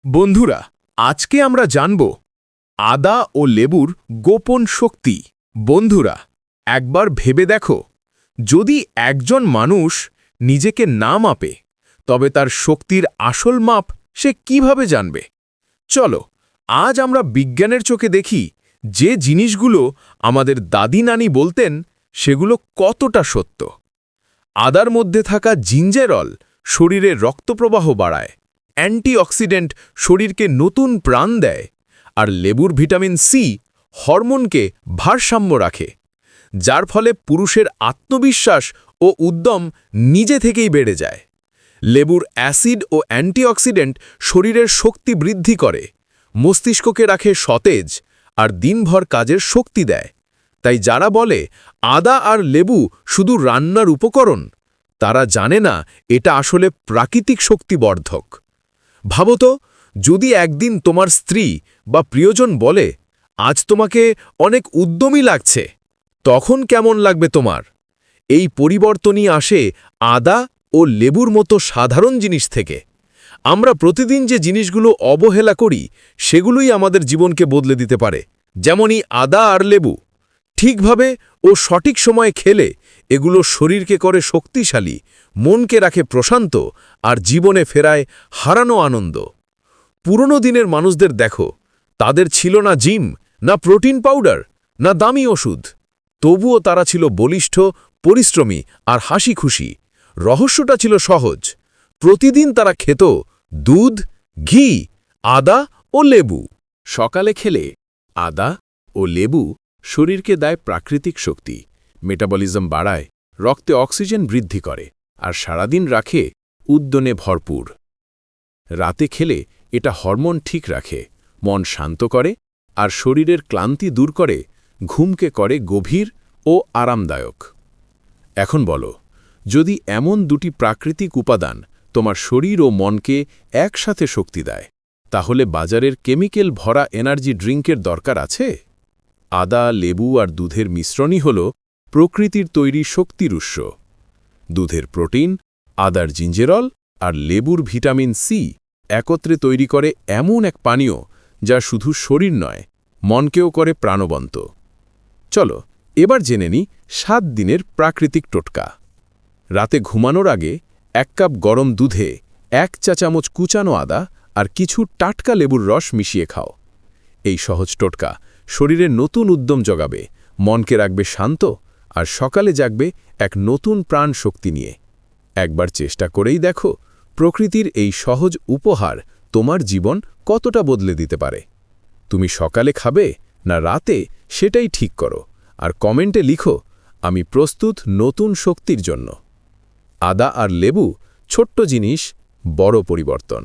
বন্ধুরা, আজকে আমরা জানব আদা ও লেবুর গোপন শক্তি। বন্ধুরা, একবার ভেবে দেখো, যদি একজন মানুষ নিজেকে না মাপে, তবে তার শক্তির আসল মাপ সে কিভাবে জানবে? চলো, আজ আমরা বিজ্ঞানের চোখে দেখি যে জিনিসগুলো আমাদের দাদি নানি বলতেন সেগুলো কতটা সত্য। আদার মধ্যে থাকা জিঞ্জেরল শরীরে রক্তপ্রবাহ বাড়ায়, অ্যান্টিঅক্সিডেন্ট শরীরকে নতুন প্রাণ দেয়, আর লেবুর ভিটামিন সি হরমোনকে ভারসাম্য রাখে, যার ফলে পুরুষের আত্মবিশ্বাস ও উদ্যম নিজে থেকেই বেড়ে যায়। লেবুর অ্যাসিড ও অ্যান্টিঅক্সিডেন্ট শরীরের শক্তি বৃদ্ধি করে, মস্তিষ্ককে রাখে সতেজ, আর দিনভর কাজের শক্তি দেয়। তাই যারা বলে আদা আর লেবু শুধু রান্নার উপকরণ, তারা জানে না এটা আসলে প্রাকৃতিক শক্তিবর্ধক। ভাবো তো, যদি একদিন তোমার স্ত্রী বা প্রিয়জন বলে, আজ তোমাকে অনেক উদ্যমী লাগছে, তখন কেমন লাগবে তোমার? এই পরিবর্তনই আসে আদা ও লেবুর মতো সাধারণ জিনিস থেকে। আমরা প্রতিদিন যে জিনিসগুলো অবহেলা করি, সেগুলোই আমাদের জীবনকে বদলে দিতে পারে। যেমনই আদা আর লেবু ঠিকভাবে ও সঠিক সময়ে খেলে এগুলো শরীরকে করে শক্তিশালী, মনকে রাখে প্রশান্ত, আর জীবনে ফেরায় হারানো আনন্দ। পুরনো দিনের মানুষদের দেখো, তাদের ছিল না জিম, না প্রোটিন পাউডার, না দামি ওষুধ। তবুও তারা ছিল বলিষ্ঠ, পরিশ্রমী আর হাসি খুশি। রহস্যটা ছিল সহজ। প্রতিদিন তারা খেত দুধ, ঘি, আদা ও লেবু। সকালে খেলে আদা ও লেবু শরীরকে দেয় প্রাকৃতিক শক্তি, মেটাবলিজম বাড়ায়, রক্তে অক্সিজেন বৃদ্ধি করে, আর সারাদিন রাখে উদ্যমে ভরপুর। রাতে খেলে এটা হরমোন ঠিক রাখে, মন শান্ত করে, আর শরীরের ক্লান্তি দূর করে, ঘুমকে করে গভীর ও আরামদায়ক। এখন বলো, যদি এমন দুটি প্রাকৃতিক উপাদান তোমার শরীর ও মনকে একসাথে শক্তি দেয়, তাহলে বাজারের কেমিক্যাল ভরা এনার্জি ড্রিঙ্কের দরকার আছে? আদা, লেবু আর দুধের মিশ্রণই হল প্রকৃতির তৈরি শক্তির উৎস। দুধের প্রোটিন, আদার জিঞ্জেরল আর লেবুর ভিটামিন সি একত্রে তৈরি করে এমন এক পানীয় যা শুধু শরীর নয়, মনকেও করে প্রাণবন্ত। চলো, এবার জেনে নিই 7 দিনের প্রাকৃতিক টোটকা। রাতে ঘুমানোর আগে 1 কাপ গরম দুধে 1 চা চামচ কুচানো আদা আর কিছু টাটকা লেবুর রস মিশিয়ে খাও। এই সহজ টোটকা শরীরে নতুন উদ্যম জগাবে, মনকে রাখবে শান্ত, আর সকালে জাগবে এক নতুন প্রাণ শক্তি নিয়ে। একবার চেষ্টা করেই দেখো, প্রকৃতির এই সহজ উপহার তোমার জীবন কতটা বদলে দিতে পারে। তুমি সকালে খাবে না রাতে, সেটাই ঠিক করো, আর কমেন্টে লিখো, আমি প্রস্তুত নতুন শক্তির জন্য। আদা আর লেবু, ছোট্ট জিনিস, বড় পরিবর্তন।